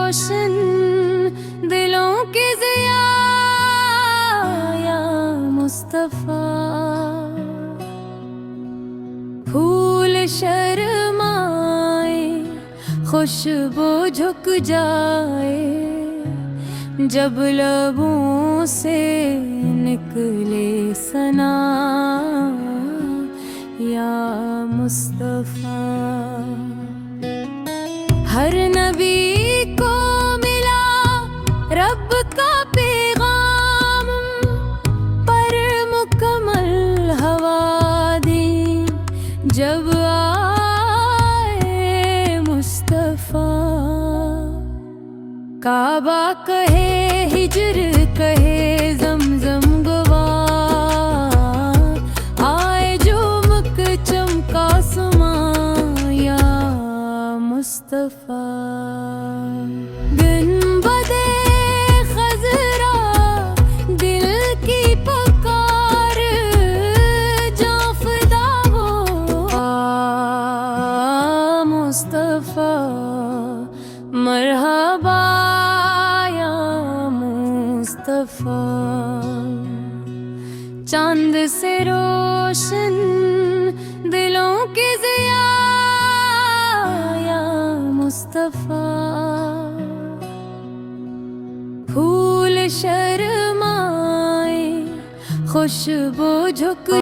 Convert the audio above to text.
روشن دلوں کی ضیا یا مصطفیٰ، پھول شرمائے خوشبو جھک جائے جب لبوں سے نکلے ثنا یا مصطفیٰ۔ ہر نبی کو ملا رب کا پیغام، پر مکمل حوادی جب آئے مصطفیٰ۔ کعبہ کہے ہجر کہے زمزم گواہ، آئے جھومک چمکا سماں یا مصطفیٰ۔ گنبدِ خضرا دل کی پکار، جاں فدا ہو مصطفیٰ، مرحبا یا مصطفیٰ۔ چاند سے روشن دلوں کی ضیا یا مصطفیٰ، پھول شرمائے خوشبو جھک